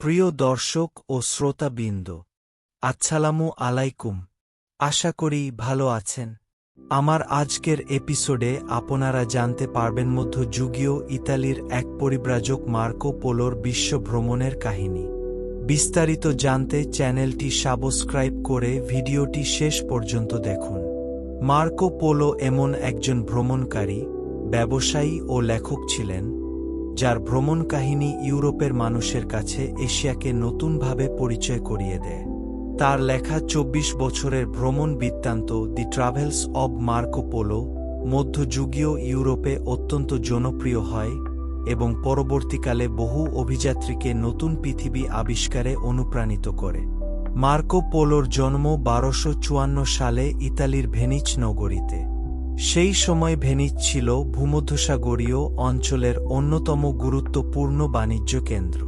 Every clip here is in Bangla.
প্রিয় দর্শক ও শ্রোতাবৃন্দ, আসসালামু আলাইকুম। আশা করি ভালো আছেন। আমার আজকের এপিসোডে আপনারা জানতে পারবেন মধ্যযুগীয় ইতালির এক পরিব্রাজক মার্কো পোলোর বিশ্ব ভ্রমণের কাহিনী। বিস্তারিত জানতে চ্যানেলটি সাবস্ক্রাইব করে ভিডিওটি শেষ পর্যন্ত দেখুন। মার্কো পোলো এমন একজন ভ্রমণকারী, ব্যবসায়ী ও লেখক ছিলেন, যার ভ্রমণ কাহিনী ইউরোপের মানুষের কাছে এশিয়াকে নতুনভাবে পরিচয় করিয়ে দেয়। তার লেখা ২৪ বছরের ভ্রমণ বৃত্তান্ত দি ট্রাভেলস অব মার্কো পোলো মধ্যযুগীয় ইউরোপে অত্যন্ত জনপ্রিয় হয় এবং পরবর্তীকালে বহু অভিযাত্রীকে নতুন পৃথিবী আবিষ্কারে অনুপ্রাণিত করে। মার্কো পোলোর জন্ম ১২৫৪ সালে ইতালির ভেনিস নগরীতে। সেই সময় ভেনিস ছিল ভূমধ্যসাগরীয় অঞ্চলের অন্যতম গুরুত্বপূর্ণ বাণিজ্য কেন্দ্র।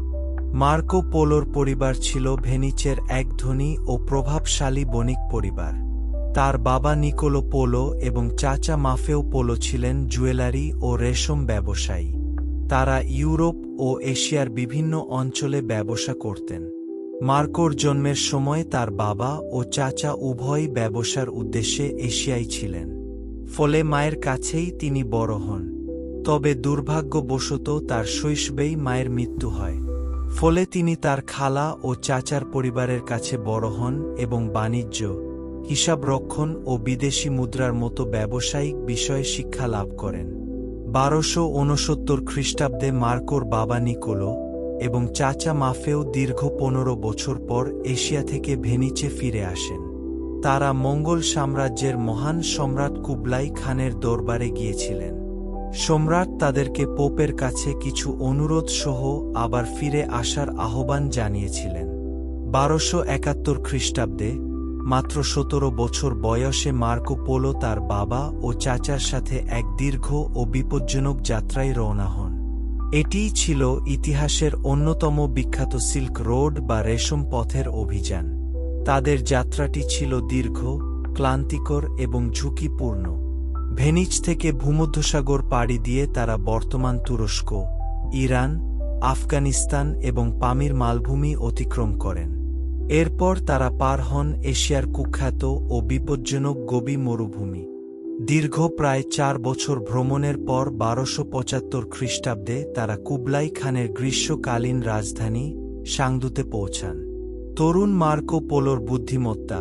মার্কো পোলোর পরিবার ছিল ভেনিসের এক ধনী ও প্রভাবশালী বণিক পরিবার। তার বাবা নিকোলো পোলো এবং চাচা মাফেও পোলো ছিলেন জুয়েলারি ও রেশম ব্যবসায়ী। তারা ইউরোপ ও এশিয়ার বিভিন্ন অঞ্চলে ব্যবসা করতেন। মার্কোর জন্মের সময় তার বাবা ও চাচা উভয়ই ব্যবসার উদ্দেশ্যে এশিয়ায় ছিলেন, ফলে মায়ের কাছেই তিনি বড় হন। তবে দুর্ভাগ্যবশত তার শৈশবেই মায়ের মৃত্যু হয়। ফলে তিনি তার খালা ও চাচার পরিবারের কাছে বড় হন এবং বাণিজ্য, হিসাবরক্ষণ ও বিদেশি মুদ্রার মতো ব্যবসায়িক বিষয়ে শিক্ষা লাভ করেন। ১২৬৯ খ্রিস্টাব্দে মার্কোর বাবা নিকোলো এবং চাচা মাফেও দীর্ঘ ১৫ বছর পর এশিয়া থেকে ভেনিসে ফিরে আসেন। তারা মঙ্গল সাম্রাজ্যের মহান সম্রাট কুবলাই খানের দরবারে গিয়েছিলেন। সম্রাট তাদেরকে পোপের কাছে কিছু অনুরোধ সহ আবার ফিরে আসার আহ্বান জানিয়েছিলেন। ১২৭১ খ্রিস্টাব্দে মাত্র ১৭ বছর বয়সে মার্কো পোলো তার বাবা ও চাচার সাথে এক দীর্ঘ ও বিপজ্জনক যাত্রায় রওনা হন। এটিই ছিল ইতিহাসের অন্যতম বিখ্যাত সিল্ক রোড বা রেশম পথের অভিযান। তাদের যাত্রাটি ছিল দীর্ঘ, ক্লান্তিকর এবং ঝুঁকিপূর্ণ। ভেনিস থেকে ভূমধ্যসাগর পাড়ি দিয়ে তারা বর্তমান তুরস্ক, ইরান, আফগানিস্তান এবং পামির মালভূমি অতিক্রম করেন। এরপর তারা পার হন এশিয়ার কুখ্যাত ও বিপজ্জনক গোবি মরুভূমি। দীর্ঘ প্রায় ৪ বছর ভ্রমণের পর ১২৭৫ খ্রিস্টাব্দে তারা কুবলাই খানের গ্রীষ্মকালীন রাজধানী সাংদুতে পৌঁছান। তরুণ মার্কো পোলোর বুদ্ধিমত্তা,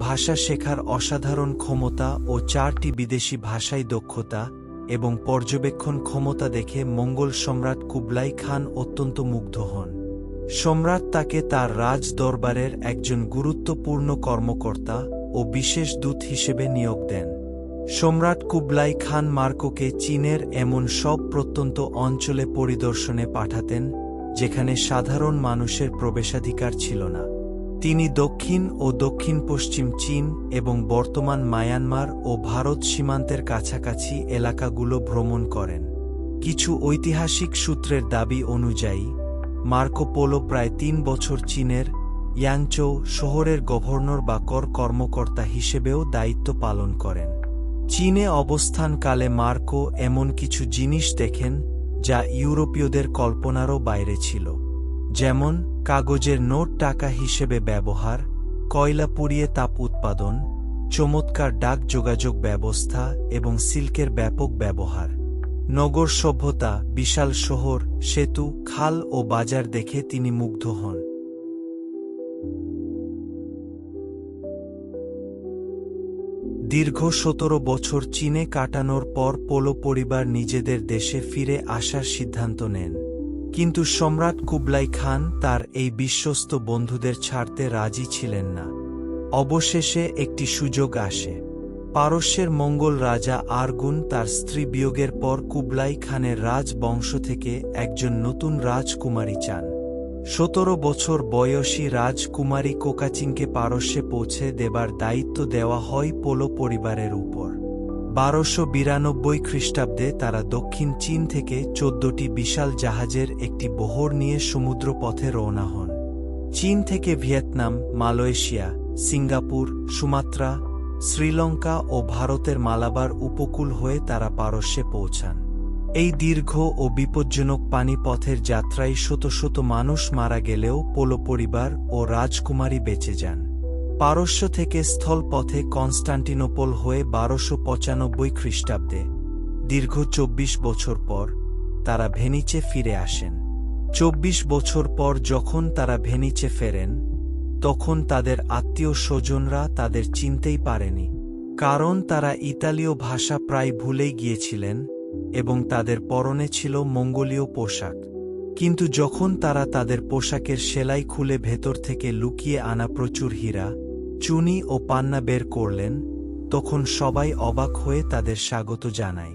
ভাষা শেখার অসাধারণ ক্ষমতা ও ৪টি বিদেশি ভাষায় দক্ষতা এবং পর্যবেক্ষণ ক্ষমতা দেখে মঙ্গল সম্রাট কুবলাই খান অত্যন্ত মুগ্ধ হন। সম্রাট তাকে তার রাজ দরবারের একজন গুরুত্বপূর্ণ কর্মকর্তা ও বিশেষ দূত হিসেবে নিয়োগ দেন। সম্রাট কুবলাই খান মার্কোকে চীনের এমন সব প্রত্যন্ত অঞ্চলে পরিদর্শনে পাঠাতেন যেখানে সাধারণ মানুষের প্রবেশাধিকার ছিল না। তিনি দক্ষিণ ও দক্ষিণ পশ্চিম চীন এবং বর্তমান মায়ানমার ও ভারত সীমান্তের কাছাকাছি এলাকাগুলো ভ্রমণ করেন। কিছু ঐতিহাসিক সূত্রের দাবি অনুযায়ী মার্কো পোলো প্রায় ৩ বছর চীনের ইয়াংচৌ শহরের গভর্নর বা কর্মকর্তা হিসেবেও দায়িত্ব পালন করেন। চীনে অবস্থানকালে মার্কো এমন কিছু জিনিস দেখেন যা ইউরোপীয়দের কল্পনারও বাইরে ছিল, যেমন কাগজের নোট টাকা হিসেবে ব্যবহার, কয়লা পুড়িয়ে তাপ উৎপাদন, চমৎকার ডাক যোগাযোগ ব্যবস্থা এবং সিল্কের ব্যাপক ব্যবহার। নগর সভ্যতা, বিশাল শহর, সেতু, খাল ও বাজার দেখে তিনি মুগ্ধ হন। দীর্ঘ ১৭ বছর চীনে কাটানোর পর পোলো পরিবার নিজেদের দেশে ফিরে আসার সিদ্ধান্ত নেন। কিন্তু সম্রাট কুবলাই খান তার এই বিশ্বস্ত বন্ধুদের ছাড়তে রাজি ছিলেন না। অবশেষে একটি সুযোগ আসে। পারস্যের মঙ্গল রাজা আরগুন তার স্ত্রী বিয়োগের পর কুবলাই খানের রাজবংশ থেকে একজন নতুন রাজকুমারী চান। ১৭ বছর বয়সী রাজকুমারী কোকাচিনকে পারস্যে পৌঁছে দেবার দায়িত্ব দেওয়া হয় পোলো পরিবারের উপর। ১২৯২ খ্রিস্টাব্দে তারা দক্ষিণ চীন থেকে ১৪টি বিশাল জাহাজের একটি বহর নিয়ে সমুদ্রপথে রওনা হন। চীন থেকে Vietnam, Malaysia, Singapore, Sumatra, Sri Lanka ও ভারতের মালাবার উপকূল হয়ে তারা পারস্যে পৌঁছান। এই দীর্ঘ ও বিপজ্জনক পানিপথের যাত্রায় শত শত মানুষ মারা গেলেও পোলো পরিবার ও রাজকুমারী বেঁচে যান। পারস্য থেকে স্থলপথে কনস্টান্টিনোপল হয়ে 1295 খ্রিস্টাব্দে দীর্ঘ 24 বছর পর তারা ভেনিচে ফিরে আসেন। 24 বছর পর যখন তারা ভেনিচে ফেরেন, তখন তাদের আত্মীয় স্বজনরা তাদের চিনতেই পারেনি, কারণ তারা ইতালীয় ভাষা প্রায় ভুলেই গিয়েছিলেন এবং তাদের পরনে ছিল মঙ্গোলীয় পোশাক। কিন্তু যখন তারা তাদের পোশাকের সেলাই খুলে ভেতর থেকে লুকিয়ে আনা প্রচুর হীরা, চুনি ও পান্না বের করলেন, তখন সবাই অবাক হয়ে তাদের স্বাগত জানায়।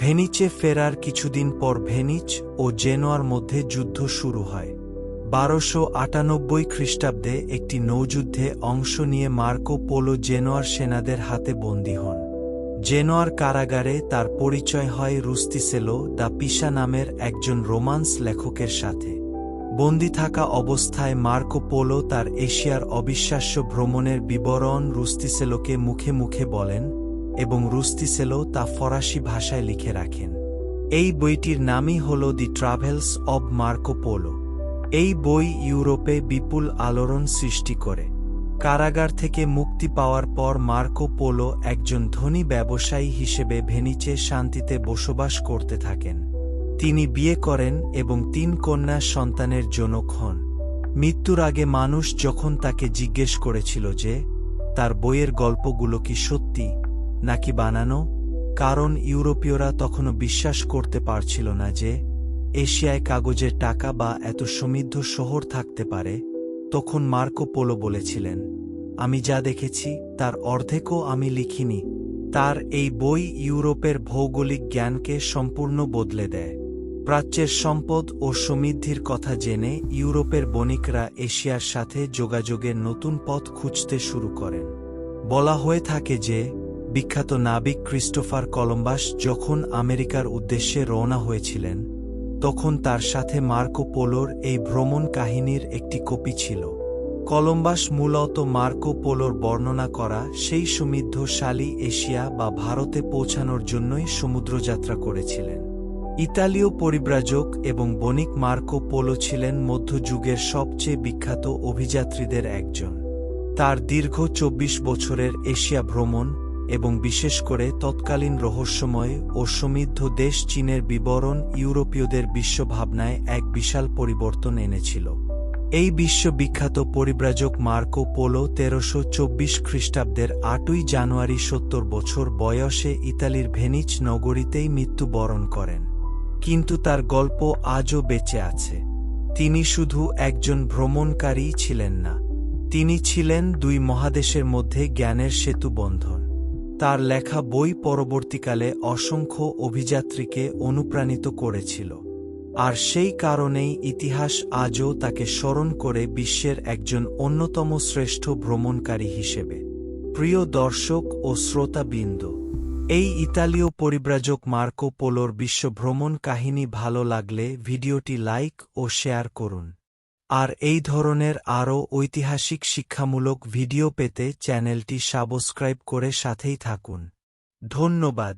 ভেনিচে ফেরার কিছুদিন পর ভেনিচ ও জেনোয়ার মধ্যে যুদ্ধ শুরু হয়। 1298 খ্রিস্টাব্দে একটি নৌযুদ্ধে অংশ নিয়ে মার্কো পোলো জেনোয়ার সেনাদের হাতে বন্দী হন। জেনোয়ার কারাগারে তার পরিচয় হয় রুস্তিসেলো দা পিসা নামের একজন রোমান্স লেখকের সাথে। বন্দী থাকা অবস্থায় মার্কো পোলো তার এশিয়ার অবিশ্বাস্য ভ্রমণের বিবরণ রুস্তিসেলোকে মুখে মুখে বলেন এবং রুস্তিসেলো তা ফরাসি ভাষায় লিখে রাখেন। এই বইটির নামই হল দি ট্রাভেলস অব মার্কো পোলো। এই বই ইউরোপে বিপুল আলোড়ন সৃষ্টি করে। কারাগার থেকে মুক্তি পাওয়ার পর মার্কো পোলো একজন ধনী ব্যবসায়ী হিসেবে ভেনিচে শান্তিতে বসবাস করতে থাকেন। তিনি বিয়ে করেন এবং 3 কন্যা সন্তানের জনক হন। মৃত্যুর আগে মানুষ যখন তাকে জিজ্ঞেস করেছিল যে তার বইয়ের গল্পগুলো কি সত্যি নাকি বানানো, কারণ ইউরোপীয়রা তখনও বিশ্বাস করতে পারছিল না যে এশিয়ায় কাগজের টাকা বা এত সমৃদ্ধ শহর থাকতে পারে, তখন মার্কো পোলো বলেছিলেন, আমি যা দেখেছি তার অর্ধেকও আমি লিখিনি। তার এই বই ইউরোপের ভৌগোলিক জ্ঞানকে সম্পূর্ণ বদলে দেয়। প্রাচ্যের সম্পদ ও সমৃদ্ধির কথা জেনে ইউরোপের বণিকরা এশিয়ার সাথে যোগাযোগের নতুন পথ খুঁজতে শুরু করেন। বলা হয়ে থাকে যে বিখ্যাত নাবিক ক্রিস্টোফার কলম্বাস যখন আমেরিকার উদ্দেশ্যে রওনা হয়েছিলেন, তখন তার সাথে মার্কো পোলোর এই ভ্রমণ কাহিনীর একটি কপি ছিল। কলম্বাস মূলত মার্কো পোলোর বর্ণনা করা সেই সমৃদ্ধশালী এশিয়া বা ভারতে পৌঁছানোর জন্যই সমুদ্রযাত্রা করেছিলেন। ইতালীয় পরিব্রাজক এবং বণিক মার্কো পোলো ছিলেন মধ্যযুগের সবচেয়ে বিখ্যাত অভিযাত্রীদের একজন। তার দীর্ঘ 24 বছরের এশিয়া ভ্রমণ এবং বিশেষ করে তৎকালীন রহস্যময় ও সমৃদ্ধ দেশ চীনের বিবরণ ইউরোপীয়দের বিশ্বভাবনায় এক বিশাল পরিবর্তন এনেছিল। এই বিশ্ববিখ্যাত পরিব্রাজক মার্কো পোলো 1324 খ্রিস্টাব্দের 8ই জানুয়ারি 70 বছর বয়সে ইতালির ভেনিচ নগরীতেই মৃত্যুবরণ করেন। কিন্তু তার গল্প আজও বেঁচে আছে। তিনি শুধু একজন ভ্রমণকারীই ছিলেন না, তিনি ছিলেন 2 মহাদেশের মধ্যে জ্ঞানের সেতু বন্ধন। তার লেখা বই পরবর্তীকালে অসংখ্য অভিযাত্রীকে অনুপ্রাণিত করেছিল, আর সেই কারণেই ইতিহাস আজও তাকে স্মরণ করে বিশ্বের একজন অন্যতম শ্রেষ্ঠ ভ্রমণকারী হিসেবে। প্রিয় দর্শক ও শ্রোতাবৃন্দ, এই ইতালীয় পরিব্রাজক মার্কো পোলোর বিশ্ব ভ্রমণ কাহিনী ভালো লাগলে ভিডিওটি লাইক ও শেয়ার করুন। আর এই ধরনের আরও ঐতিহাসিক শিক্ষামূলক ভিডিও পেতে চ্যানেলটি সাবস্ক্রাইব করে সাথেই থাকুন। ধন্যবাদ।